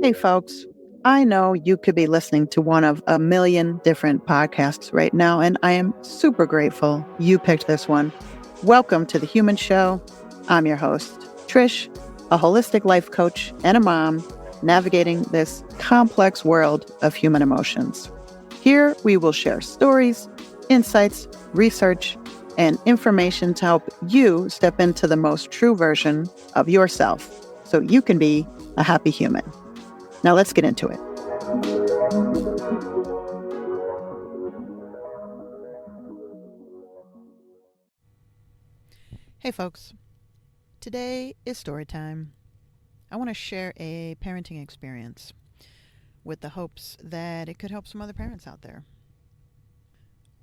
Hey, folks. I know you could be listening to one of a million different podcasts right now, and I am super grateful you picked this one. Welcome to The Human Show. I'm your host, Trish, a holistic life coach and a mom navigating this complex world of human emotions. Here, we will share stories, insights, research, and information to help you step into the most true version of yourself so you can be a happy human. Now let's get into it. Hey folks, today is story time. I want to share a parenting experience with the hopes that it could help some other parents out there.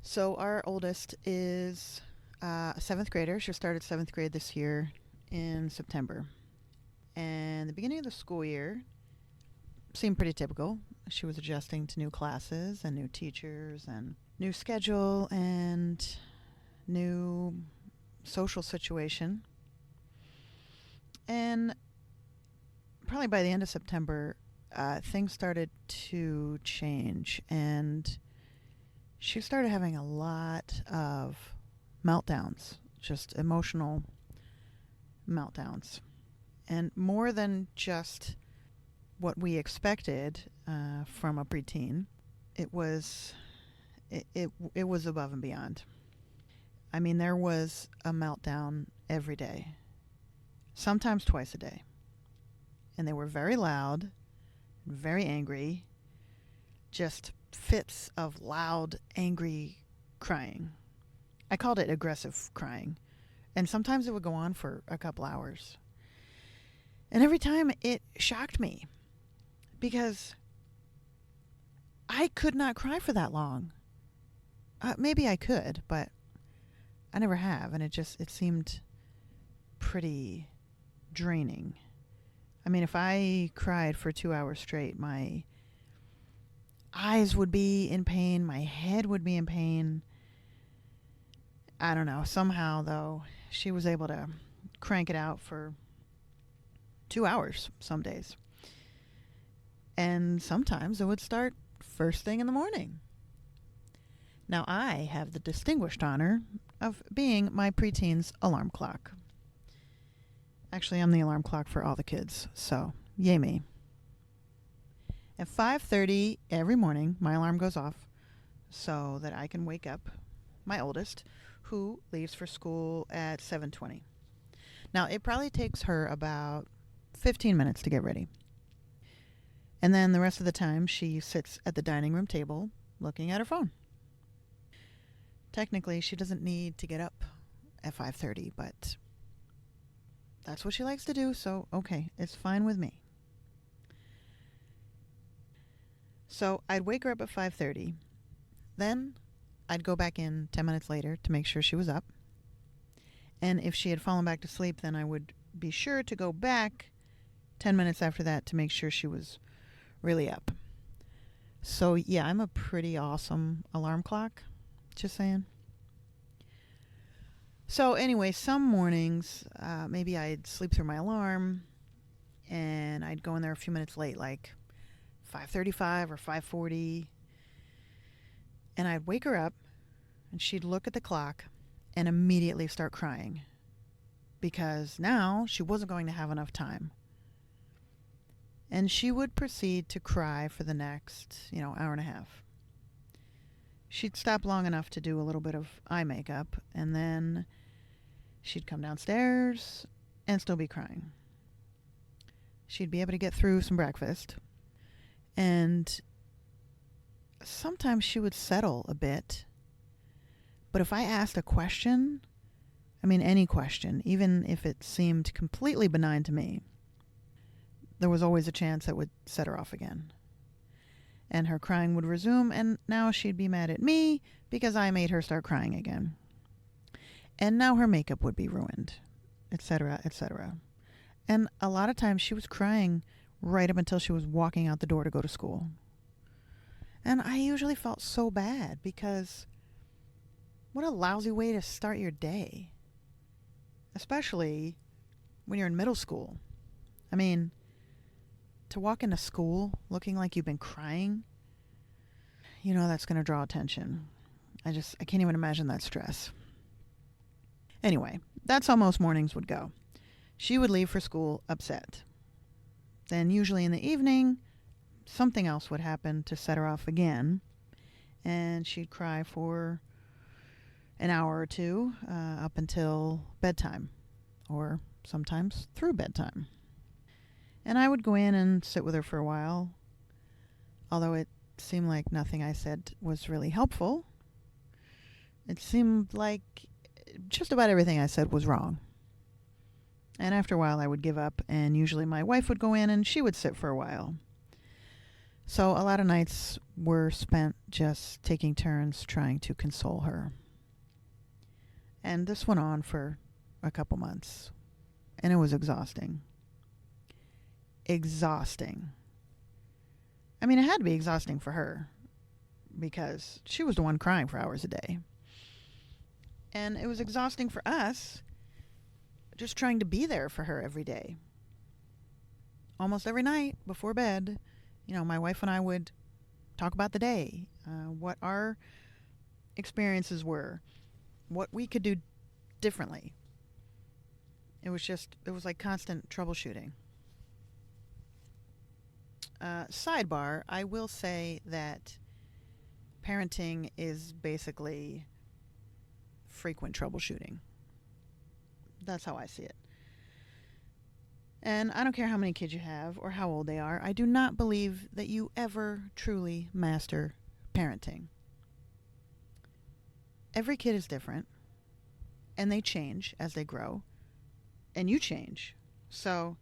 So our oldest is a 7th grader. She started 7th grade this year in September. And the beginning of the school year seemed pretty typical. She was adjusting to new classes and new teachers and new schedule and new social situation. And probably by the end of September, things started to change, and she started having a lot of meltdowns, just emotional meltdowns, and more than just what we expected from a preteen. It was above and beyond. I mean, there was a meltdown every day, sometimes twice a day. And they were very loud, very angry, just fits of loud, angry crying. I called it aggressive crying. And sometimes it would go on for a couple hours. And every time it shocked me because I could not cry for that long. Maybe I could, but I never have, and it seemed pretty draining. I mean, if I cried for 2 hours straight, my eyes would be in pain, my head would be in pain. I don't know. Somehow, though, she was able to crank it out for 2 hours some days. And sometimes it would start first thing in the morning. Now, I have the distinguished honor of being my preteen's alarm clock. Actually, I'm the alarm clock for all the kids, so yay me. At 5:30 every morning, my alarm goes off so that I can wake up my oldest, who leaves for school at 7:20. Now, it probably takes her about 15 minutes to get ready. And then the rest of the time, she sits at the dining room table looking at her phone. Technically, she doesn't need to get up at 5:30, but that's what she likes to do, so okay, it's fine with me. So I'd wake her up at 5:30. Then I'd go back in 10 minutes later to make sure she was up. And if she had fallen back to sleep, then I would be sure to go back 10 minutes after that to make sure she was really up. So yeah, I'm a pretty awesome alarm clock. Just saying. So anyway, some mornings, maybe I'd sleep through my alarm and I'd go in there a few minutes late, like 5:35 or 5:40. And I'd wake her up and she'd look at the clock and immediately start crying because now she wasn't going to have enough time. And she would proceed to cry for the next, hour and a half. She'd stop long enough to do a little bit of eye makeup, and then she'd come downstairs and still be crying. She'd be able to get through some breakfast, and sometimes she would settle a bit. But if I asked a question, any question, even if it seemed completely benign to me, there was always a chance that would set her off again. And her crying would resume, and now she'd be mad at me because I made her start crying again. And now her makeup would be ruined, etc., etc. And a lot of times she was crying right up until she was walking out the door to go to school. And I usually felt so bad because what a lousy way to start your day. Especially when you're in middle school. to walk into school looking like you've been crying, that's going to draw attention. I can't even imagine that stress. Anyway, that's how most mornings would go. She would leave for school upset. Then, usually in the evening, something else would happen to set her off again, and she'd cry for an hour or two up until bedtime, or sometimes through bedtime. And I would go in and sit with her for a while, although it seemed like nothing I said was really helpful. It seemed like just about everything I said was wrong. And after a while, I would give up, and usually my wife would go in and she would sit for a while. So a lot of nights were spent just taking turns trying to console her. And this went on for a couple months, and it was exhausting. Exhausting. I mean, it had to be exhausting for her because she was the one crying for hours a day. And it was exhausting for us just trying to be there for her every day. Almost every night before bed, my wife and I would talk about the day, what our experiences were, what we could do differently. It was like constant troubleshooting. Sidebar, I will say that parenting is basically frequent troubleshooting. That's how I see it. And I don't care how many kids you have or how old they are. I do not believe that you ever truly master parenting. Every kid is different, and they change as they grow, and you change. So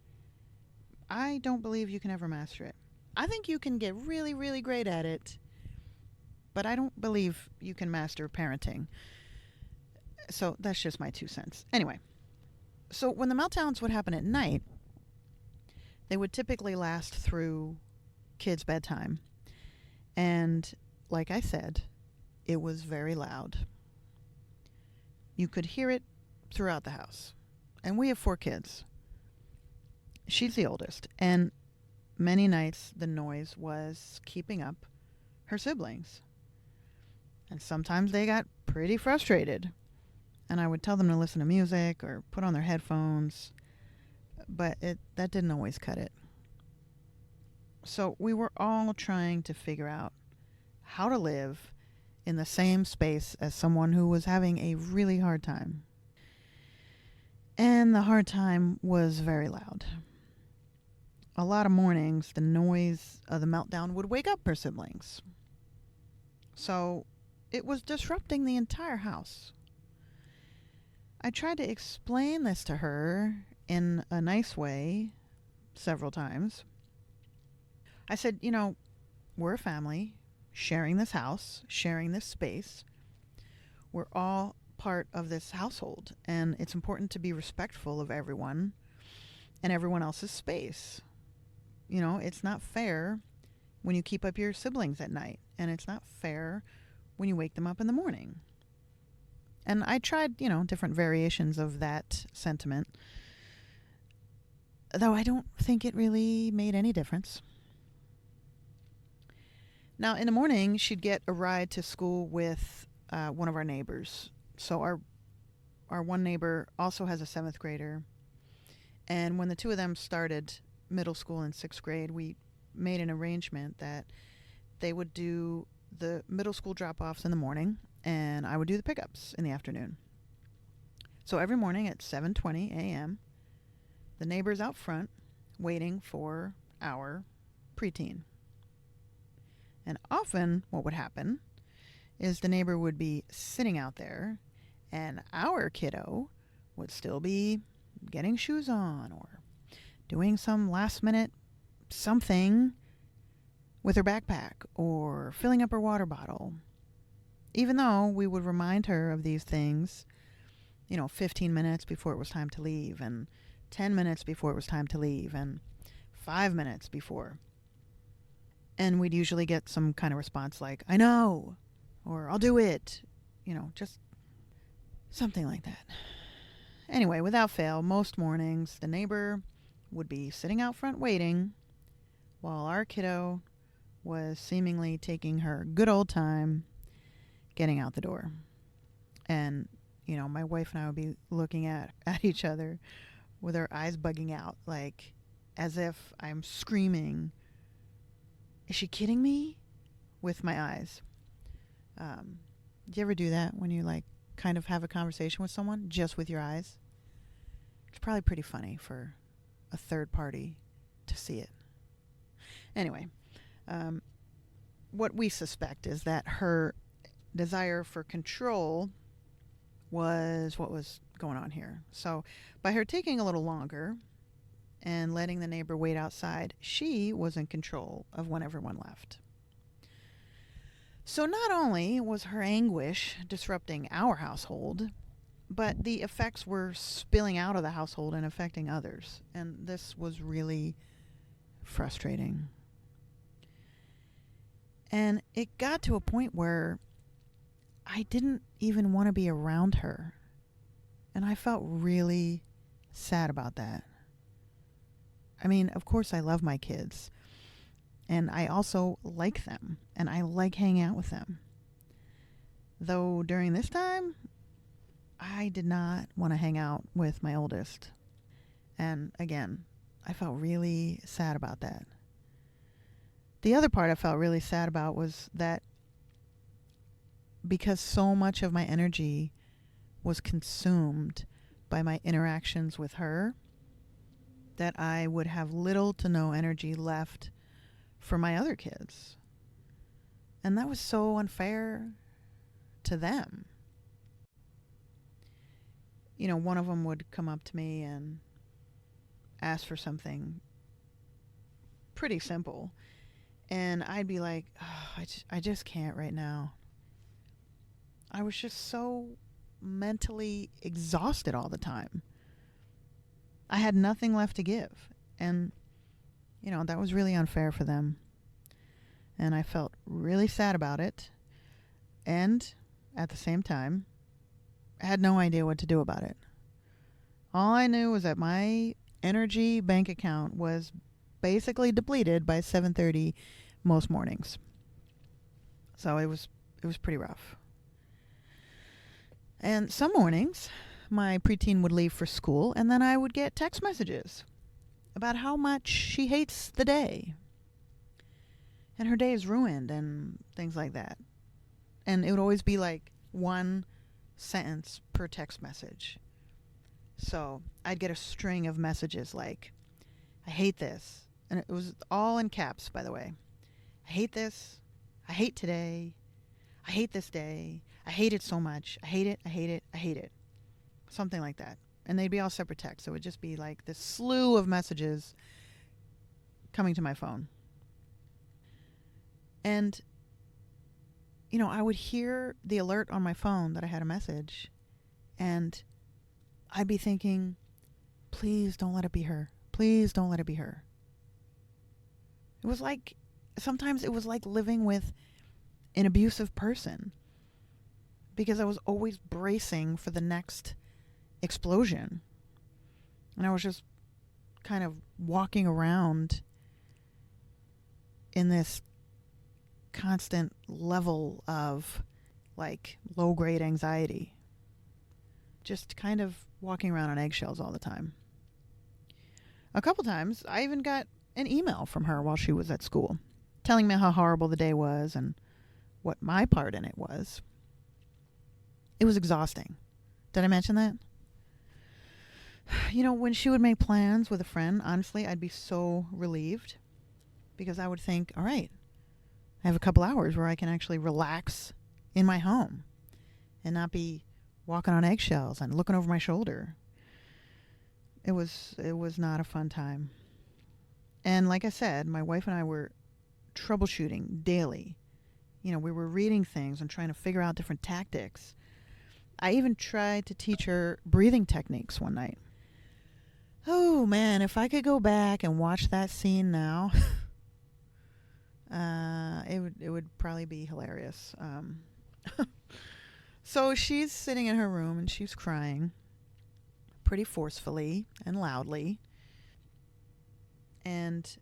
I don't believe you can ever master it. I think you can get really, really great at it, but I don't believe you can master parenting. So that's just my 2 cents. Anyway. So when the meltdowns would happen at night, they would typically last through kids' bedtime. And like I said, it was very loud. You could hear it throughout the house. And we have 4 kids. She's the oldest. And many nights the noise was keeping up her siblings. And sometimes they got pretty frustrated. And I would tell them to listen to music or put on their headphones, but that didn't always cut it. So we were all trying to figure out how to live in the same space as someone who was having a really hard time. And the hard time was very loud. A lot of mornings, the noise of the meltdown would wake up her siblings. So it was disrupting the entire house. I tried to explain this to her in a nice way several times. I said, we're a family sharing this house, sharing this space. We're all part of this household, and it's important to be respectful of everyone and everyone else's space. It's not fair when you keep up your siblings at night, and it's not fair when you wake them up in the morning. And I tried, different variations of that sentiment, though I don't think it really made any difference. Now, in the morning, she'd get a ride to school with one of our neighbors. So our one neighbor also has a 7th grader. And when the two of them started middle school in 6th grade, we made an arrangement that they would do the middle school drop-offs in the morning, and I would do the pickups in the afternoon. So every morning at 7:20 a.m., the neighbor's out front waiting for our preteen. And often what would happen is the neighbor would be sitting out there, and our kiddo would still be getting shoes on or doing some last-minute something with her backpack or filling up her water bottle. Even though we would remind her of these things, 15 minutes before it was time to leave, and 10 minutes before it was time to leave, and 5 minutes before. And we'd usually get some kind of response like, I know, or I'll do it, just something like that. Anyway, without fail, most mornings, the neighbor would be sitting out front waiting while our kiddo was seemingly taking her good old time getting out the door. And, my wife and I would be looking at each other with our eyes bugging out, like as if I'm screaming, "Is she kidding me?" with my eyes. Do you ever do that when you like kind of have a conversation with someone just with your eyes? It's probably pretty funny for a third party to see it. Anyway, um, what we suspect is that her desire for control was what was going on here. So, by her taking a little longer and letting the neighbor wait outside, she was in control of when everyone left. So, not only was her anguish disrupting our household, but the effects were spilling out of the household and affecting others. And this was really frustrating. And it got to a point where I didn't even want to be around her. And I felt really sad about that. I mean, of course, I love my kids. And I also like them. And I like hanging out with them. Though during this time, I did not want to hang out with my oldest. And again, I felt really sad about that. The other part I felt really sad about was that because so much of my energy was consumed by my interactions with her, that I would have little to no energy left for my other kids. And that was so unfair to them. One of them would come up to me and ask for something pretty simple. And I'd be like, oh, I just can't right now. I was just so mentally exhausted all the time. I had nothing left to give. And, that was really unfair for them. And I felt really sad about it. And at the same time, I had no idea what to do about it. All I knew was that my energy bank account was basically depleted by 7:30 most mornings. So it was pretty rough. And some mornings, my preteen would leave for school, and then I would get text messages about how much she hates the day. And her day is ruined and things like that. And it would always be like one sentence per text message. So I'd get a string of messages like, I hate this. And it was all in caps, by the way. I hate this. I hate today. I hate this day. I hate it so much. I hate it. I hate it. I hate it. Something like that. And they'd be all separate texts. So it would just be like this slew of messages coming to my phone. And, I would hear the alert on my phone that I had a message. And I'd be thinking, please don't let it be her. Please don't let it be her. It was like, sometimes it was like living with an abusive person. Because I was always bracing for the next explosion. And I was just kind of walking around in this constant level of like low-grade anxiety. Just kind of walking around on eggshells all the time. A couple times, I even got an email from her while she was at school, telling me how horrible the day was and what my part in it was. It was exhausting. Did I mention that? When she would make plans with a friend, honestly, I'd be so relieved because I would think, all right, I have a couple hours where I can actually relax in my home and not be walking on eggshells and looking over my shoulder. It was not a fun time. And like I said, my wife and I were troubleshooting daily. We were reading things and trying to figure out different tactics. I even tried to teach her breathing techniques one night. Oh man, if I could go back and watch that scene now, it would probably be hilarious. So she's sitting in her room and she's crying pretty forcefully and loudly. And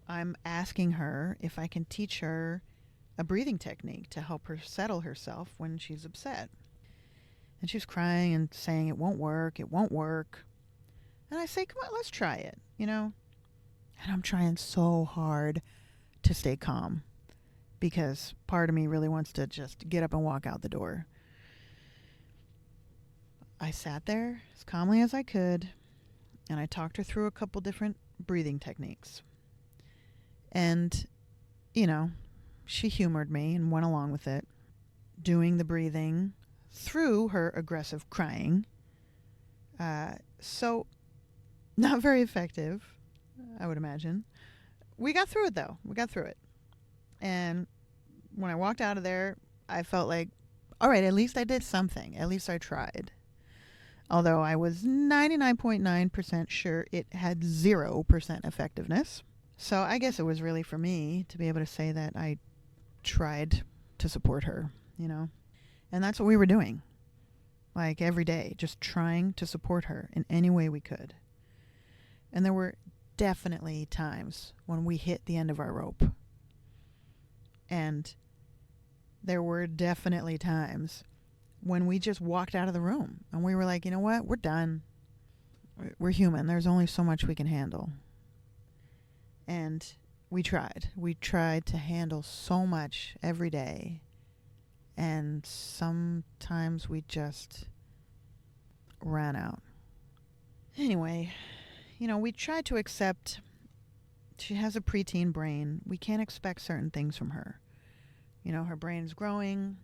I'm asking her if I can teach her a breathing technique to help her settle herself when she's upset. And she's crying and saying it won't work, it won't work. And I say, come on, let's try it, you know? And I'm trying so hard to stay calm because part of me really wants to just get up and walk out the door. I sat there as calmly as I could and I talked her through a couple different breathing techniques. And, you know, she humored me and went along with it, doing the breathing through her aggressive crying. So, not very effective, I would imagine. We got through it, though. We got through it. And when I walked out of there, I felt like, all right, at least I did something. At least I tried. Although I was 99.9% sure it had 0% effectiveness. So I guess it was really for me to be able to say that I tried to support her, you know? And that's what we were doing. Like every day, just trying to support her in any way we could. And there were definitely times when we hit the end of our rope. And there were definitely times when we just walked out of the room and we were like, you know what? We're done. We're human. There's only so much we can handle. And we tried. We tried to handle so much every day. And sometimes we just ran out. Anyway, you know, we tried to accept she has a preteen brain. We can't expect certain things from her. You know, her brain's growing,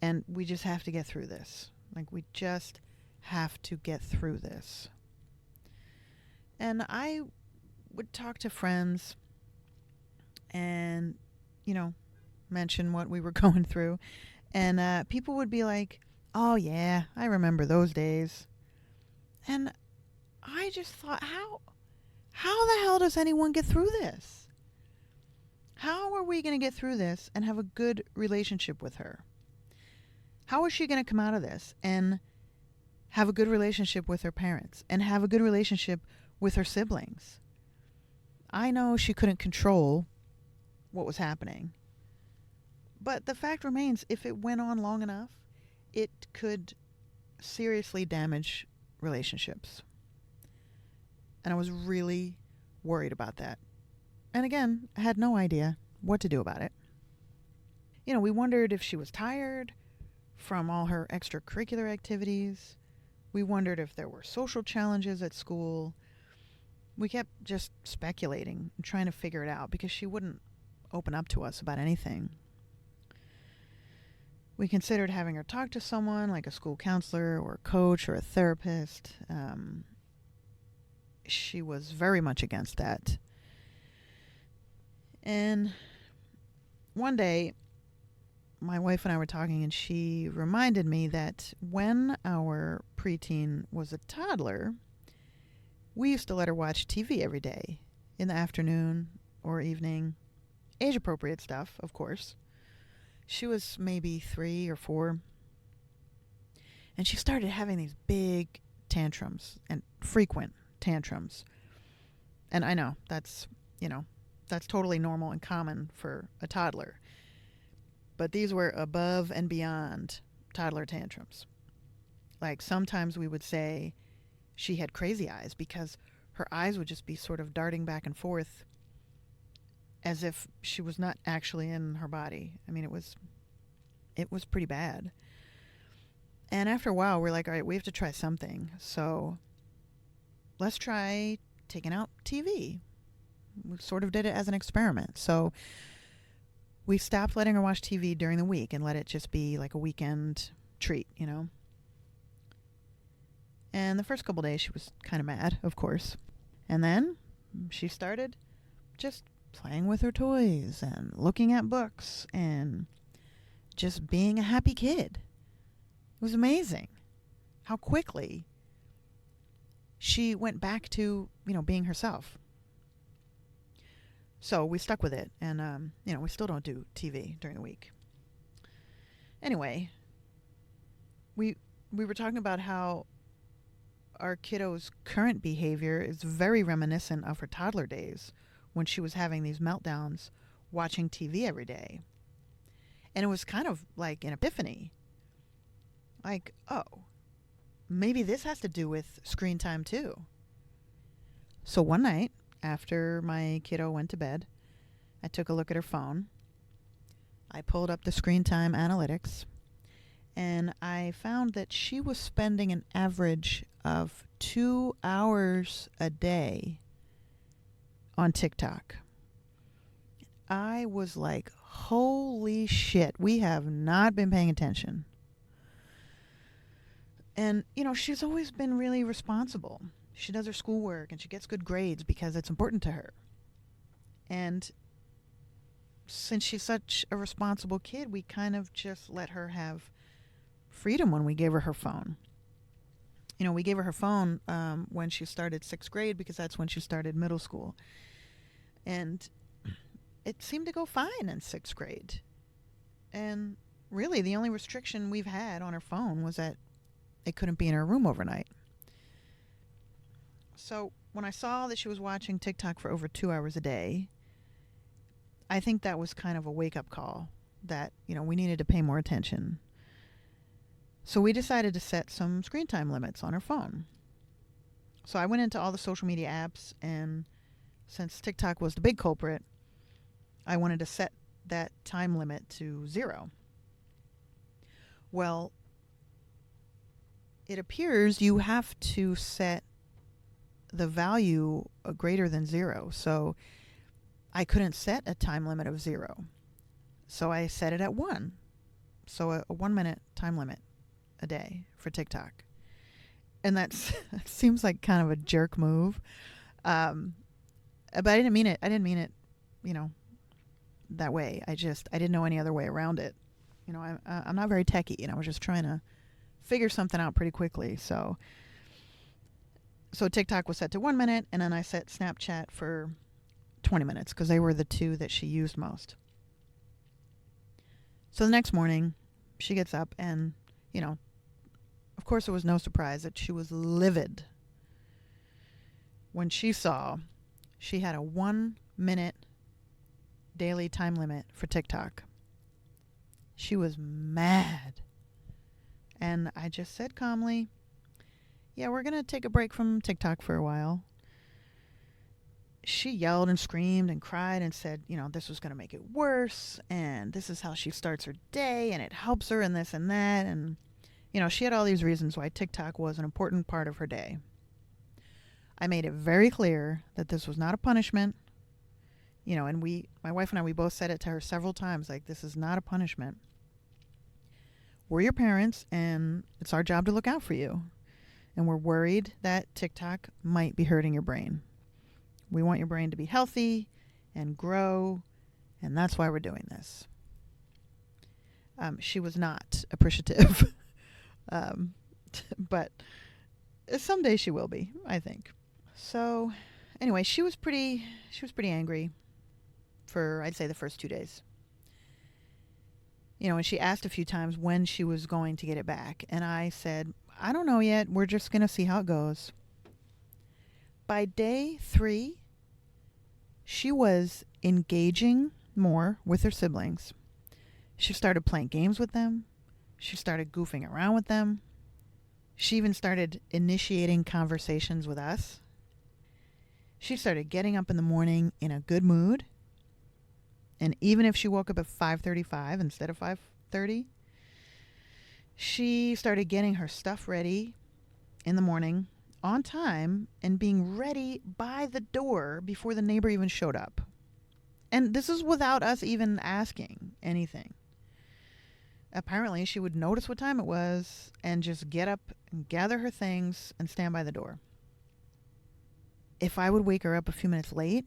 and we just have to get through this. Like, we just have to get through this. And I would talk to friends and, you know, mention what we were going through. And people would be like, oh, yeah, I remember those days. And I just thought, how the hell does anyone get through this? How are we going to get through this and have a good relationship with her? How is she going to come out of this and have a good relationship with her parents and have a good relationship with her siblings? I know she couldn't control what was happening. But the fact remains, if it went on long enough, it could seriously damage relationships. And I was really worried about that. And again, I had no idea what to do about it. You know, we wondered if she was tired from all her extracurricular activities. We wondered if there were social challenges at school. We kept just speculating and trying to figure it out because she wouldn't open up to us about anything. We considered having her talk to someone like a school counselor or a coach or a therapist. She was very much against that. And one day, my wife and I were talking, and she reminded me that when our preteen was a toddler, we used to let her watch TV every day in the afternoon or evening. Age-appropriate stuff, of course. She was maybe 3 or 4. And she started having these big tantrums and frequent tantrums. And I know that's totally normal and common for a toddler. But these were above and beyond toddler tantrums. Like sometimes we would say she had crazy eyes because her eyes would just be sort of darting back and forth as if she was not actually in her body. I mean, it was pretty bad. And after a while, we're like, all right, we have to try something. So let's try taking out TV. We sort of did it as an experiment. So we stopped letting her watch TV during the week and let it just be like a weekend treat, you know. And the first couple days she was kind of mad, of course. And then she started just playing with her toys and looking at books and just being a happy kid. It was amazing how quickly she went back to, being herself. So we stuck with it, and, we still don't do TV during the week. Anyway, we were talking about how our kiddo's current behavior is very reminiscent of her toddler days, when she was having these meltdowns watching TV every day. And it was kind of like an epiphany. Like, oh, maybe this has to do with screen time too. So one night after my kiddo went to bed, I took a look at her phone. I pulled up the screen time analytics, and I found that she was spending an average of 2 hours a day on TikTok. I was like, holy shit, we have not been paying attention. And, she's always been really responsible. She does her schoolwork and she gets good grades because it's important to her. And since she's such a responsible kid, we kind of just let her have freedom when we gave her her phone. We gave her her phone when she started 6th grade because that's when she started middle school. And it seemed to go fine in 6th grade. And really, the only restriction we've had on her phone was that it couldn't be in her room overnight. So when I saw that she was watching TikTok for over 2 hours a day, I think that was kind of a wake-up call that, we needed to pay more attention. So we decided to set some screen time limits on her phone. So I went into all the social media apps, and since TikTok was the big culprit, I wanted to set that time limit to 0. Well, it appears you have to set the value greater than 0. So I couldn't set a time limit of 0. So I set it at 1. So a 1-minute time limit a day for TikTok. And that seems like kind of a jerk move. But I didn't mean it. I didn't mean it, that way. I didn't know any other way around it. I'm not very techie, and I was just trying to figure something out pretty quickly. So TikTok was set to 1 minute, and then I set Snapchat for 20 minutes because they were the two that she used most. So the next morning, she gets up and, of course it was no surprise that she was livid when she saw she had a 1-minute daily time limit for TikTok. She was mad. And I just said calmly, yeah, we're going to take a break from TikTok for a while. She yelled and screamed and cried and said, this was going to make it worse. And this is how she starts her day. And it helps her and this and that. And, she had all these reasons why TikTok was an important part of her day. I made it very clear that this was not a punishment. And my wife and I, we both said it to her several times, like, this is not a punishment. We're your parents, and it's our job to look out for you. And we're worried that TikTok might be hurting your brain. We want your brain to be healthy and grow, and that's why we're doing this. She was not appreciative, but someday she will be, I think. So, anyway, she was pretty angry for, I'd say, the first 2 days. And she asked a few times when she was going to get it back. And I said, I don't know yet. We're just going to see how it goes. By day 3, she was engaging more with her siblings. She started playing games with them. She started goofing around with them. She even started initiating conversations with us. She started getting up in the morning in a good mood. And even if she woke up at 5:35 instead of 5:30, she started getting her stuff ready in the morning on time and being ready by the door before the neighbor even showed up. And this is without us even asking anything. Apparently, she would notice what time it was and just get up and gather her things and stand by the door. If I would wake her up a few minutes late,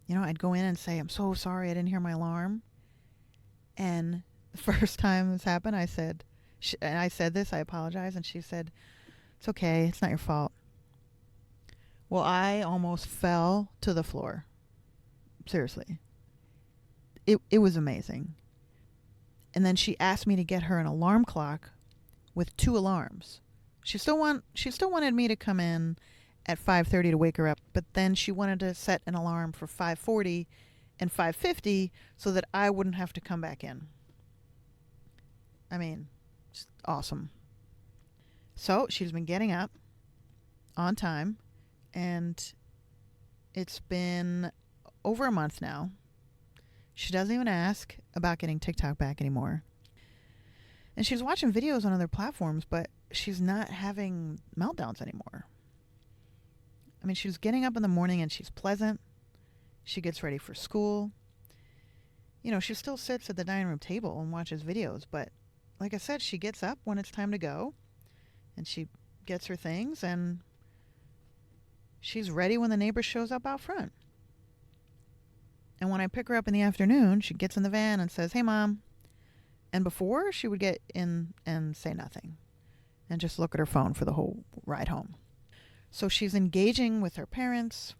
I'd go in and say, I'm so sorry, I didn't hear my alarm. And the first time this happened, I said this, I apologize. And she said, it's okay, it's not your fault. Well, I almost fell to the floor. Seriously. It was amazing. And then she asked me to get her an alarm clock with 2 alarms. She still wanted me to come in at 5:30 to wake her up, but then she wanted to set an alarm for 5:40 and 5:50 so that I wouldn't have to come back in. I mean, just awesome. So she's been getting up on time, and it's been over a month now. She doesn't even ask about getting TikTok back anymore. And she's watching videos on other platforms, but she's not having meltdowns anymore. I mean, she's getting up in the morning and she's pleasant. She gets ready for school. You know, she still sits at the dining room table and watches videos, but like I said, she gets up when it's time to go, and she gets her things, and she's ready when the neighbor shows up out front. And when I pick her up in the afternoon, she gets in the van and says, "Hey, Mom." And before, she would get in and say nothing and just look at her phone for the whole ride home. So she's engaging with her parents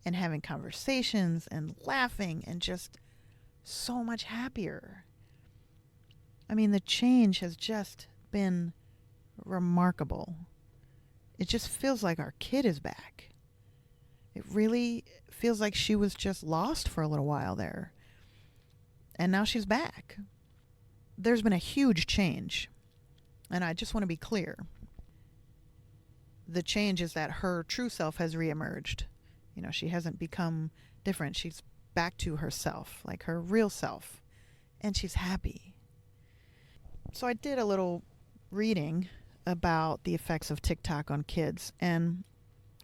and having conversations and laughing and just so much happier. I mean, the change has just been remarkable. It just feels like our kid is back. It really feels like she was just lost for a little while there. And now she's back. There's been a huge change. And I just want to be clear. The change is that her true self has reemerged. You know, she hasn't become different. She's back to herself, like her real self. And she's happy. So I did a little reading about the effects of TikTok on kids, and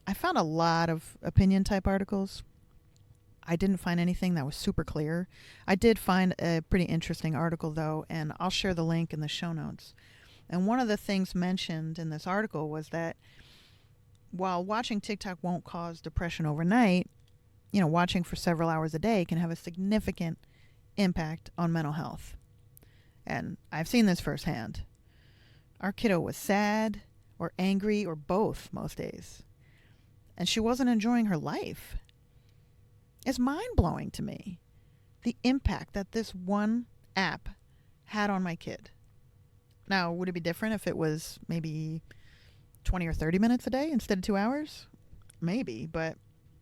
I found a lot of opinion type articles. I didn't find anything that was super clear. I did find a pretty interesting article though, and I'll share the link in the show notes. And one of the things mentioned in this article was that while watching TikTok won't cause depression overnight, you know, watching for several hours a day can have a significant impact on mental health. And I've seen this firsthand. Our kiddo was sad or angry or both most days. And she wasn't enjoying her life. It's mind-blowing to me, the impact that this one app had on my kid. Now, would it be different if it was maybe 20 or 30 minutes a day instead of 2 hours? Maybe, but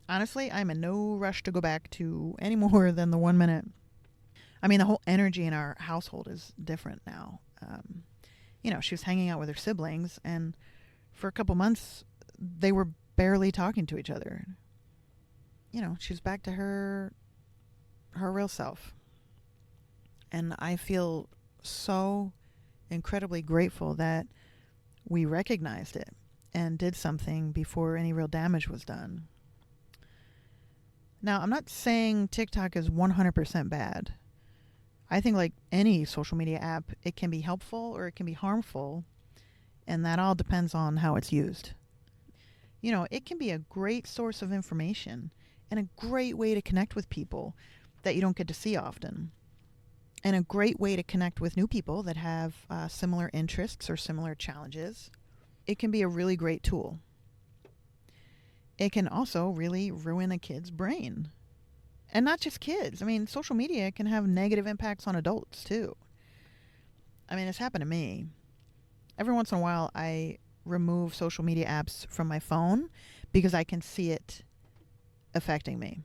honestly, I'm in no rush to go back to any more than the 1 minute. I mean, the whole energy in our household is different now. You know, she was hanging out with her siblings, and for a couple months, they were barely talking to each other. You know, she's back to her real self. And I feel so incredibly grateful that we recognized it and did something before any real damage was done. Now, I'm not saying TikTok is 100% bad. I think like any social media app, it can be helpful or it can be harmful, and that all depends on how it's used. You know, it can be a great source of information and a great way to connect with people that you don't get to see often, and a great way to connect with new people that have similar interests or similar challenges. It can be a really great tool. It can also really ruin a kid's brain. And not just kids. I mean, social media can have negative impacts on adults too. I mean, it's happened to me. Every once in a while, I remove social media apps from my phone because I can see it affecting me.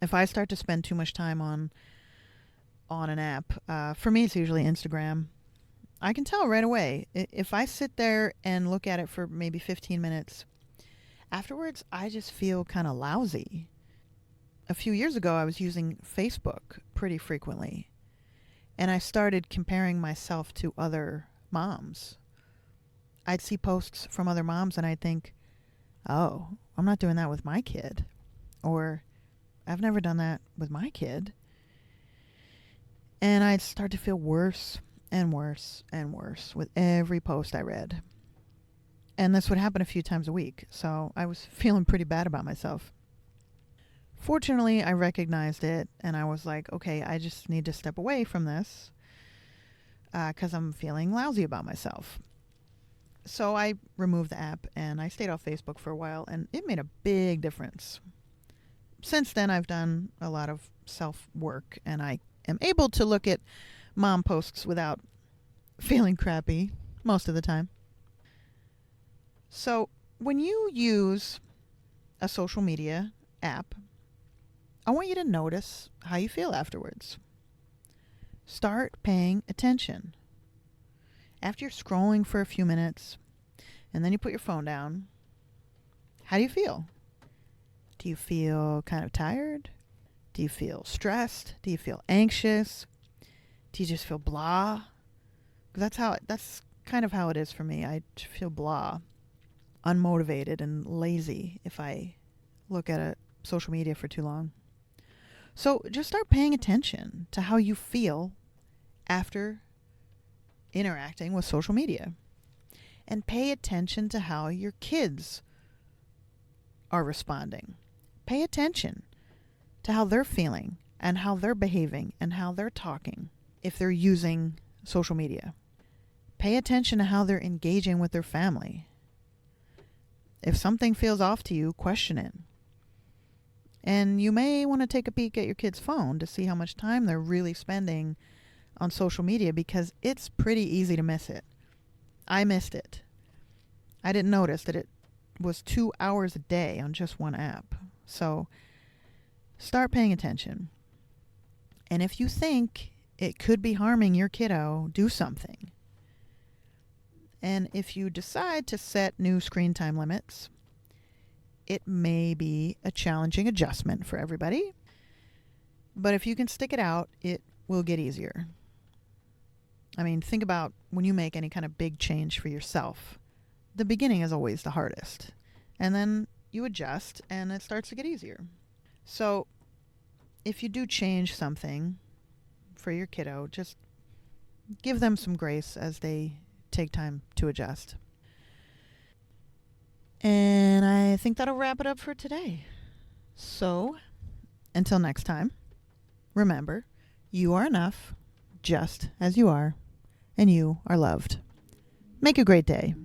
If I start to spend too much time on an app, for me it's usually Instagram, I can tell right away. If I sit there and look at it for maybe 15 minutes, afterwards I just feel kind of lousy. A few years ago, I was using Facebook pretty frequently, and I started comparing myself to other moms. I'd see posts from other moms and I'd think, oh, I'm not doing that with my kid. Or I've never done that with my kid. And I'd start to feel worse and worse and worse with every post I read. And this would happen a few times a week, so I was feeling pretty bad about myself. Fortunately, I recognized it, and I was like, okay, I just need to step away from this because I'm feeling lousy about myself. So I removed the app, and I stayed off Facebook for a while, and it made a big difference. Since then, I've done a lot of self-work, and I am able to look at mom posts without feeling crappy most of the time. So when you use a social media app, I want you to notice how you feel afterwards. Start paying attention. After you're scrolling for a few minutes and then you put your phone down, how do you feel? Do you feel kind of tired? Do you feel stressed? Do you feel anxious? Do you just feel blah? That's kind of how it is for me. I feel blah, unmotivated and lazy if I look at social media for too long. So just start paying attention to how you feel after interacting with social media. And pay attention to how your kids are responding. Pay attention to how they're feeling and how they're behaving and how they're talking if they're using social media. Pay attention to how they're engaging with their family. If something feels off to you, question it. And you may want to take a peek at your kid's phone to see how much time they're really spending on social media, because it's pretty easy to miss it. I missed it. I didn't notice that it was 2 hours a day on just one app. So start paying attention. And if you think it could be harming your kiddo, do something. And if you decide to set new screen time limits, it may be a challenging adjustment for everybody. But if you can stick it out, it will get easier. I mean, think about when you make any kind of big change for yourself. The beginning is always the hardest. And then you adjust and it starts to get easier. So if you do change something for your kiddo, just give them some grace as they take time to adjust. And I think that'll wrap it up for today. So, until next time, remember, you are enough, just as you are, and you are loved. Make a great day.